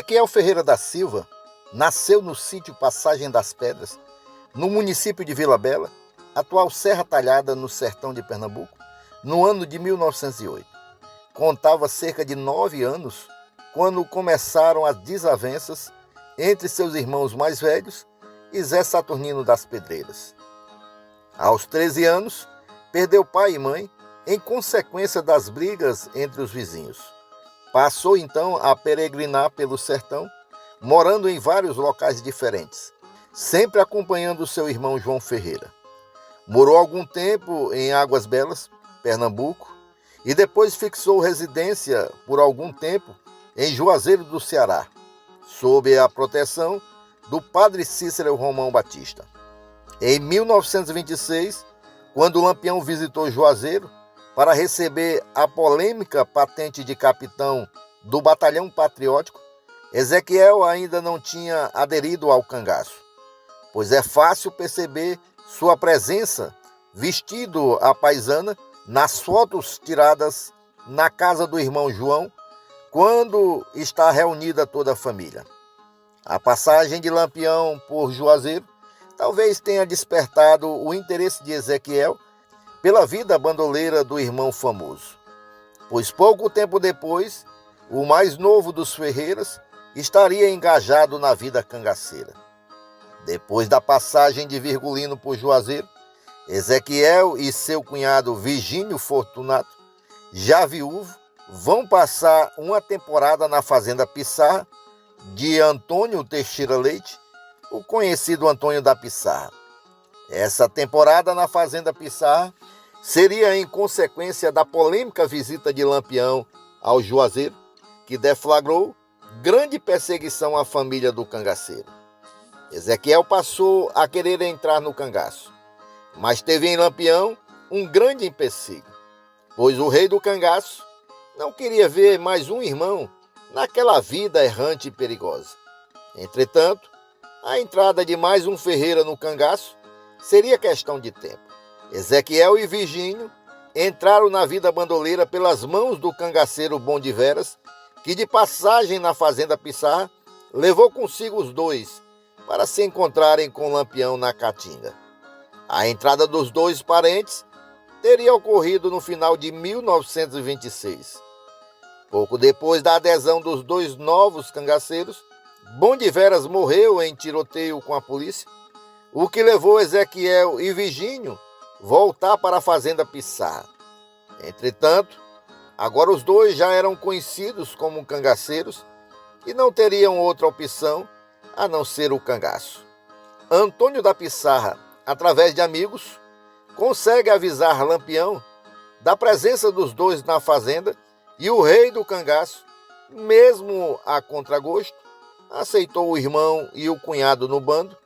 Ezequiel Ferreira da Silva nasceu no sítio Passagem das Pedras, no município de Vila Bela, atual Serra Talhada, no sertão de Pernambuco, no ano de 1908. Contava cerca de 9 anos quando começaram as desavenças entre seus irmãos mais velhos e Zé Saturnino das Pedreiras. Aos 13 anos, perdeu pai e mãe em consequência das brigas entre os vizinhos. Passou então a peregrinar pelo sertão, morando em vários locais diferentes, sempre acompanhando seu irmão João Ferreira. Morou algum tempo em Águas Belas, Pernambuco, e depois fixou residência por algum tempo em Juazeiro do Ceará, sob a proteção do padre Cícero Romão Batista. Em 1926, quando Lampião visitou Juazeiro para receber a polêmica patente de capitão do Batalhão Patriótico, Ezequiel ainda não tinha aderido ao cangaço, pois é fácil perceber sua presença vestido à paisana nas fotos tiradas na casa do irmão João, quando está reunida toda a família. A passagem de Lampião por Juazeiro talvez tenha despertado o interesse de Ezequiel pela vida bandoleira do irmão famoso, pois pouco tempo depois, o mais novo dos Ferreiras estaria engajado na vida cangaceira. Depois da passagem de Virgulino por Juazeiro, Ezequiel e seu cunhado Virgínio Fortunato, já viúvo, vão passar uma temporada na fazenda Pissarra de Antônio Teixeira Leite, o conhecido Antônio da Pissarra. Essa temporada na fazenda Pissarra seria em consequência da polêmica visita de Lampião ao Juazeiro, que deflagrou grande perseguição à família do cangaceiro. Ezequiel passou a querer entrar no cangaço, mas teve em Lampião um grande empecilho, pois o rei do cangaço não queria ver mais um irmão naquela vida errante e perigosa. Entretanto, a entrada de mais um Ferreira no cangaço seria questão de tempo. Ezequiel e Virgínio entraram na vida bandoleira pelas mãos do cangaceiro Bom de Veras, que de passagem na fazenda Pissarra levou consigo os dois para se encontrarem com Lampião na Caatinga. A entrada dos dois parentes teria ocorrido no final de 1926. Pouco depois da adesão dos dois novos cangaceiros, Bom de Veras morreu em tiroteio com a polícia, o que levou Ezequiel e Virgínio voltar para a fazenda Pissarra. Entretanto, agora os dois já eram conhecidos como cangaceiros e não teriam outra opção a não ser o cangaço. Antônio da Pissarra, através de amigos, consegue avisar Lampião da presença dos dois na fazenda e o rei do cangaço, mesmo a contragosto, aceitou o irmão e o cunhado no bando,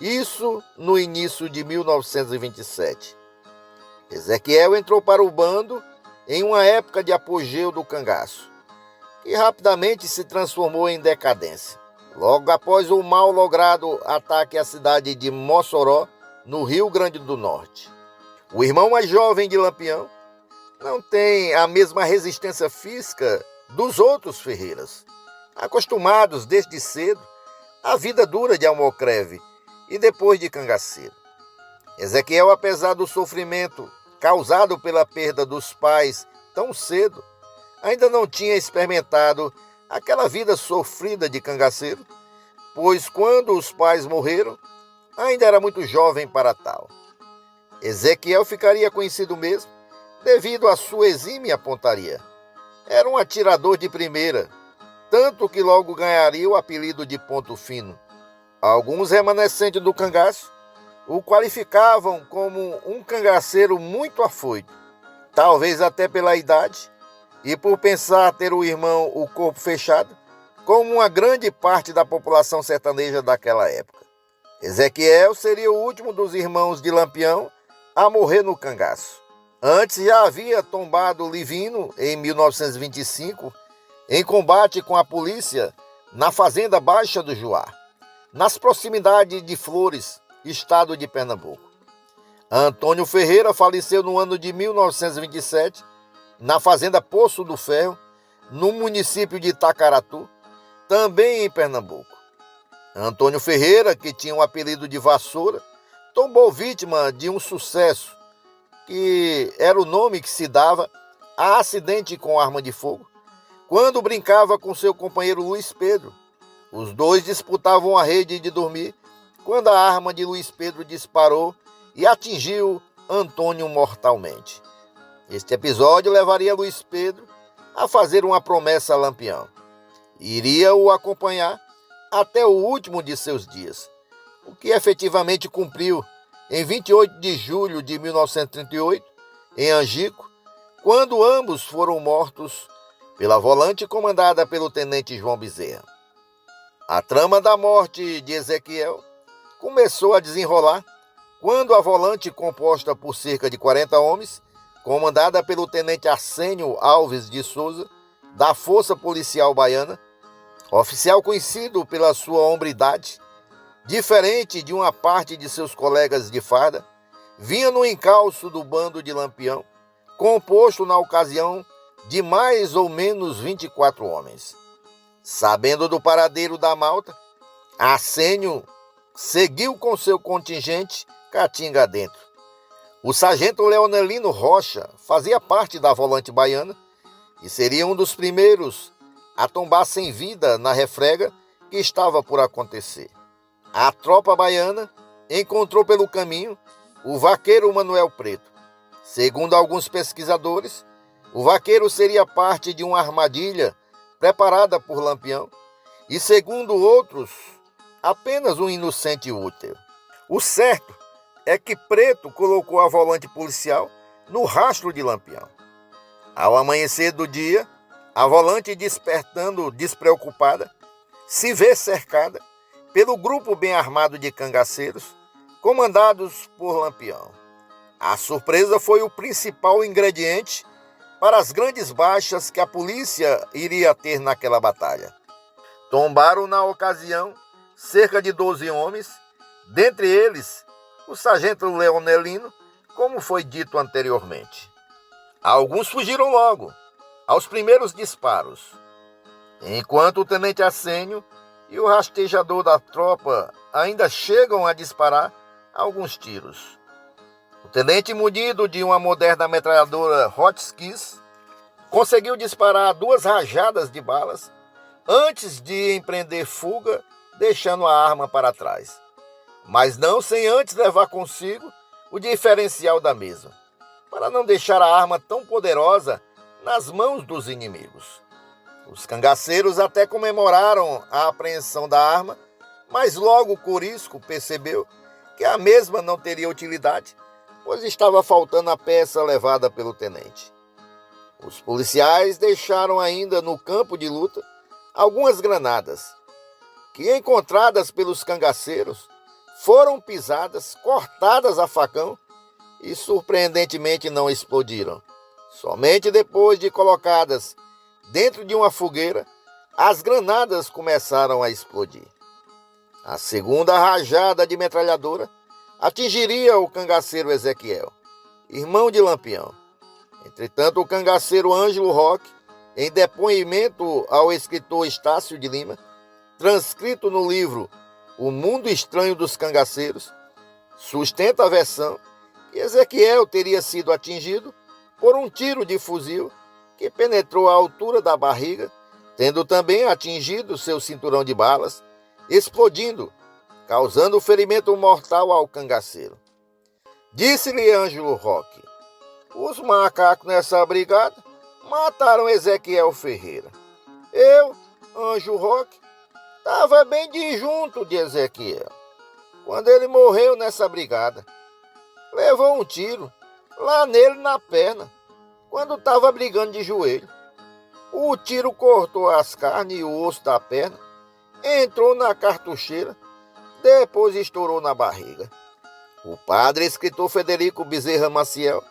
isso no início de 1927. Ezequiel entrou para o bando em uma época de apogeu do cangaço, que rapidamente se transformou em decadência, logo após o mal logrado ataque à cidade de Mossoró, no Rio Grande do Norte. O irmão mais jovem de Lampião não tem a mesma resistência física dos outros Ferreiras, acostumados desde cedo à vida dura de almocreve e depois de cangaceiro. Ezequiel, apesar do sofrimento causado pela perda dos pais tão cedo, ainda não tinha experimentado aquela vida sofrida de cangaceiro, pois quando os pais morreram, ainda era muito jovem para tal. Ezequiel ficaria conhecido mesmo devido à sua exímia pontaria. Era um atirador de primeira, tanto que logo ganharia o apelido de Ponto Fino. Alguns remanescentes do cangaço o qualificavam como um cangaceiro muito afoito, talvez até pela idade, e por pensar ter o irmão o corpo fechado, como uma grande parte da população sertaneja daquela época. Ezequiel seria o último dos irmãos de Lampião a morrer no cangaço. Antes já havia tombado Livino, em 1925, em combate com a polícia na fazenda Baixa do Juá, nas proximidades de Flores, estado de Pernambuco. Antônio Ferreira faleceu no ano de 1927, na fazenda Poço do Ferro, no município de Itacaratu, também em Pernambuco. Antônio Ferreira, que tinha o apelido de Vassoura, tombou vítima de um sucesso, que era o nome que se dava a acidente com arma de fogo, quando brincava com seu companheiro Luiz Pedro. Os dois disputavam a rede de dormir, quando a arma de Luiz Pedro disparou e atingiu Antônio mortalmente. Este episódio levaria Luiz Pedro a fazer uma promessa a Lampião. Iria o acompanhar até o último de seus dias, o que efetivamente cumpriu em 28 de julho de 1938, em Angico, quando ambos foram mortos pela volante comandada pelo tenente João Bezerra. A trama da morte de Ezequiel começou a desenrolar quando a volante, composta por cerca de 40 homens, comandada pelo tenente Arsênio Alves de Souza, da Força Policial Baiana, oficial conhecido pela sua hombridade, diferente de uma parte de seus colegas de farda, vinha no encalço do bando de Lampião, composto na ocasião de mais ou menos 24 homens. Sabendo do paradeiro da malta, Arsênio seguiu com seu contingente Caatinga dentro. O sargento Leonelino Rocha fazia parte da volante baiana e seria um dos primeiros a tombar sem vida na refrega que estava por acontecer. A tropa baiana encontrou pelo caminho o vaqueiro Manuel Preto. Segundo alguns pesquisadores, o vaqueiro seria parte de uma armadilha preparada por Lampião e, segundo outros, apenas um inocente útero. O certo é que Preto colocou a volante policial no rastro de Lampião. Ao amanhecer do dia, a volante, despertando despreocupada, se vê cercada pelo grupo bem armado de cangaceiros, comandados por Lampião. A surpresa foi o principal ingrediente para as grandes baixas que a polícia iria ter naquela batalha. Tombaram na ocasião cerca de 12 homens, dentre eles o sargento Leonelino, como foi dito anteriormente. Alguns fugiram logo, aos primeiros disparos, enquanto o tenente Arsênio e o rastejador da tropa ainda chegam a disparar alguns tiros. O tenente, munido de uma moderna metralhadora Hotchkiss, conseguiu disparar 2 rajadas de balas antes de empreender fuga, deixando a arma para trás, mas não sem antes levar consigo o diferencial da mesma, para não deixar a arma tão poderosa nas mãos dos inimigos. Os cangaceiros até comemoraram a apreensão da arma, mas logo Corisco percebeu que a mesma não teria utilidade, pois estava faltando a peça levada pelo tenente. Os policiais deixaram ainda no campo de luta algumas granadas, que, encontradas pelos cangaceiros, foram pisadas, cortadas a facão e surpreendentemente não explodiram. Somente depois de colocadas dentro de uma fogueira, as granadas começaram a explodir. A segunda rajada de metralhadora atingiria o cangaceiro Ezequiel, irmão de Lampião. Entretanto, o cangaceiro Ângelo Roque, em depoimento ao escritor Estácio de Lima, transcrito no livro O Mundo Estranho dos Cangaceiros, sustenta a versão que Ezequiel teria sido atingido por um tiro de fuzil que penetrou à altura da barriga, tendo também atingido seu cinturão de balas, explodindo, causando ferimento mortal ao cangaceiro. Disse-lhe Ângelo Roque: os macacos nessa brigada mataram Ezequiel Ferreira. Eu, Ângelo Roque, estava bem de junto de Ezequiel quando ele morreu nessa brigada. Levou um tiro lá nele na perna, quando estava brigando de joelho. O tiro cortou as carnes e o osso da perna, entrou na cartucheira, depois estourou na barriga. O padre escritor Federico Bezerra Maciel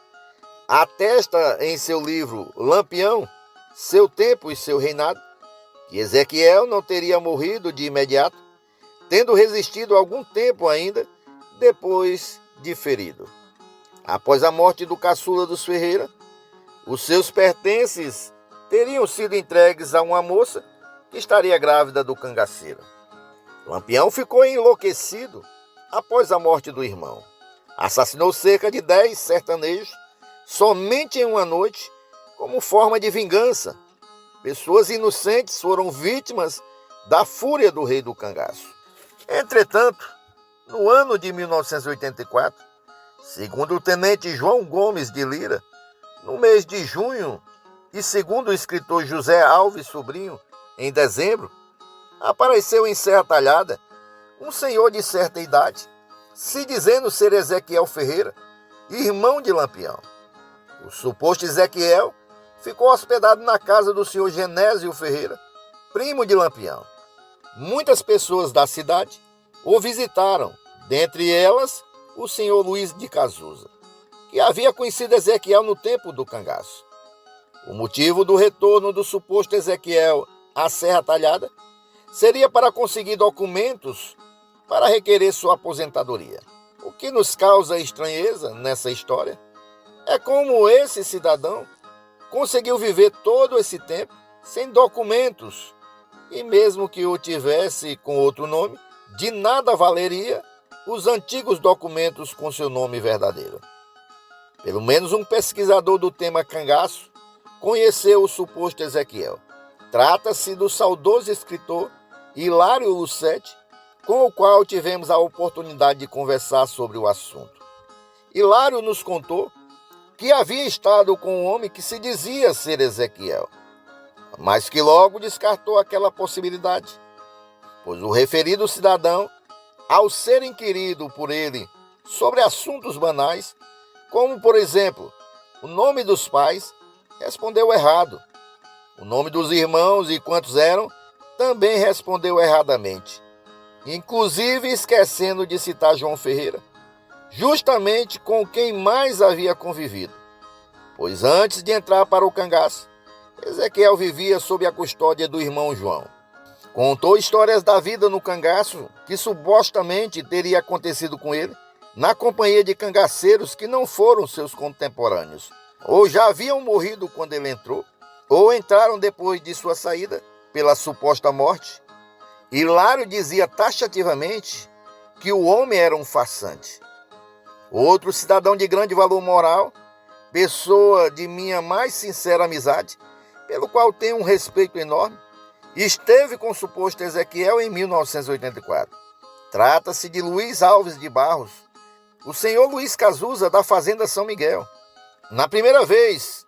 atesta em seu livro Lampião, Seu Tempo e Seu Reinado, que Ezequiel não teria morrido de imediato, tendo resistido algum tempo ainda depois de ferido. Após a morte do caçula dos Ferreira, os seus pertences teriam sido entregues a uma moça que estaria grávida do cangaceiro. Lampião ficou enlouquecido após a morte do irmão. Assassinou cerca de 10 sertanejos somente em uma noite, como forma de vingança. Pessoas inocentes foram vítimas da fúria do rei do cangaço. Entretanto, no ano de 1984, segundo o tenente João Gomes de Lira, no mês de junho, e segundo o escritor José Alves Sobrinho, em dezembro, apareceu em Serra Talhada um senhor de certa idade, se dizendo ser Ezequiel Ferreira, irmão de Lampião. O suposto Ezequiel ficou hospedado na casa do senhor Genésio Ferreira, primo de Lampião. Muitas pessoas da cidade o visitaram, dentre elas o senhor Luiz de Cazuza, que havia conhecido Ezequiel no tempo do cangaço. O motivo do retorno do suposto Ezequiel à Serra Talhada seria para conseguir documentos para requerer sua aposentadoria. O que nos causa estranheza nessa história é como esse cidadão conseguiu viver todo esse tempo sem documentos, e mesmo que o tivesse com outro nome, de nada valeria os antigos documentos com seu nome verdadeiro. Pelo menos um pesquisador do tema cangaço conheceu o suposto Ezequiel. Trata-se do saudoso escritor Hilário Lucete, com o qual tivemos a oportunidade de conversar sobre o assunto. Hilário nos contou que havia estado com um homem que se dizia ser Ezequiel, mas que logo descartou aquela possibilidade, pois o referido cidadão, ao ser inquirido por ele sobre assuntos banais, como, por exemplo, o nome dos pais, respondeu errado. O nome dos irmãos e quantos eram, também respondeu erradamente, inclusive esquecendo de citar João Ferreira, justamente com quem mais havia convivido, pois antes de entrar para o cangaço, Ezequiel vivia sob a custódia do irmão João. Contou histórias da vida no cangaço que supostamente teria acontecido com ele, na companhia de cangaceiros que não foram seus contemporâneos, ou já haviam morrido quando ele entrou, ou entraram depois de sua saída pela suposta morte. Hilário dizia taxativamente que o homem era um farsante. Outro cidadão de grande valor moral, pessoa de minha mais sincera amizade, pelo qual tenho um respeito enorme, esteve com o suposto Ezequiel em 1984. Trata-se de Luiz Alves de Barros, o senhor Luiz Cazuza da Fazenda São Miguel. Na primeira vez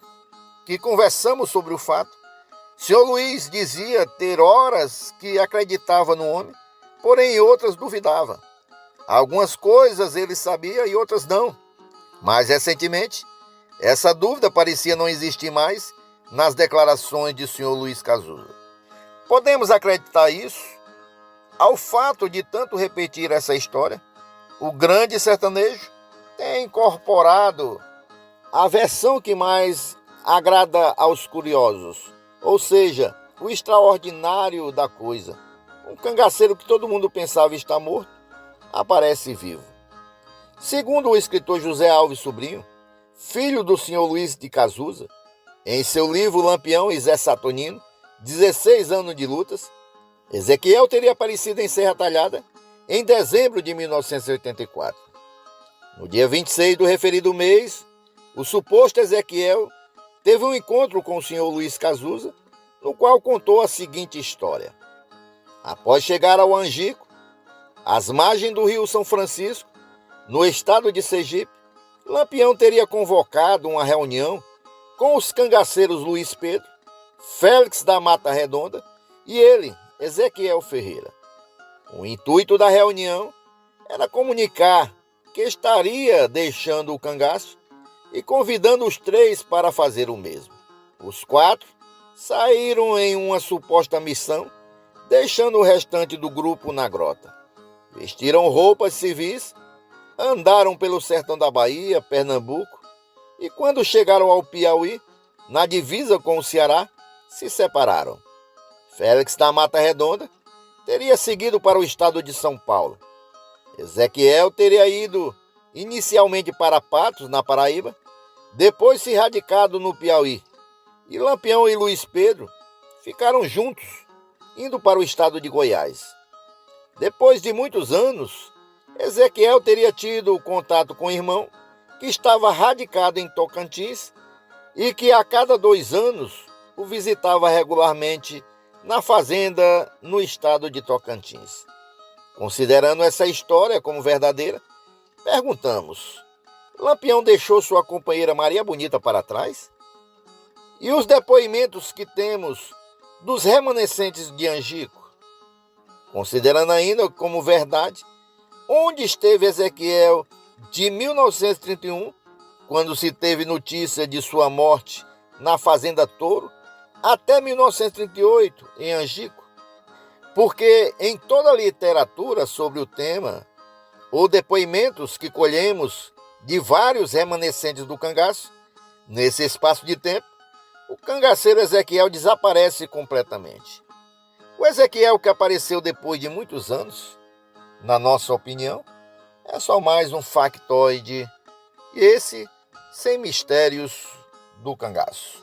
que conversamos sobre o fato, o senhor Luiz dizia ter horas que acreditava no homem, porém outras duvidava. Algumas coisas ele sabia e outras não. Mais recentemente, essa dúvida parecia não existir mais nas declarações de senhor Luiz Cazuza. Podemos acreditar isso ao fato de tanto repetir essa história. O grande sertanejo tem incorporado a versão que mais agrada aos curiosos, ou seja, o extraordinário da coisa. Um cangaceiro que todo mundo pensava estar morto, aparece vivo. Segundo o escritor José Alves Sobrinho, filho do senhor Luiz de Cazuza, em seu livro Lampião e Zé Saturnino, 16 anos de lutas, Ezequiel teria aparecido em Serra Talhada em dezembro de 1984. No dia 26 do referido mês, o suposto Ezequiel teve um encontro com o senhor Luiz Cazuza, no qual contou a seguinte história. Após chegar ao Angico, às margens do rio São Francisco, no estado de Sergipe, Lampião teria convocado uma reunião com os cangaceiros Luiz Pedro, Félix da Mata Redonda e ele, Ezequiel Ferreira. O intuito da reunião era comunicar que estaria deixando o cangaço e convidando os três para fazer o mesmo. Os quatro saíram em uma suposta missão, deixando o restante do grupo na grota. Vestiram roupas civis, andaram pelo sertão da Bahia, Pernambuco, e quando chegaram ao Piauí, na divisa com o Ceará, se separaram. Félix da Mata Redonda teria seguido para o estado de São Paulo. Ezequiel teria ido inicialmente para Patos, na Paraíba, depois se radicado no Piauí. E Lampião e Luiz Pedro ficaram juntos indo para o estado de Goiás. Depois de muitos anos, Ezequiel teria tido contato com o irmão, que estava radicado em Tocantins e que a cada 2 anos o visitava regularmente na fazenda no estado de Tocantins. Considerando essa história como verdadeira, perguntamos: Lampião deixou sua companheira Maria Bonita para trás? E os depoimentos que temos dos remanescentes de Angico? Considerando ainda como verdade, onde esteve Ezequiel de 1931, quando se teve notícia de sua morte na Fazenda Touro, até 1938, em Angico? Porque em toda a literatura sobre o tema, ou depoimentos que colhemos de vários remanescentes do cangaço, nesse espaço de tempo, o cangaceiro Ezequiel desaparece completamente. O Ezequiel que apareceu depois de muitos anos, na nossa opinião, é só mais um factoide, e esse sem mistérios do cangaço.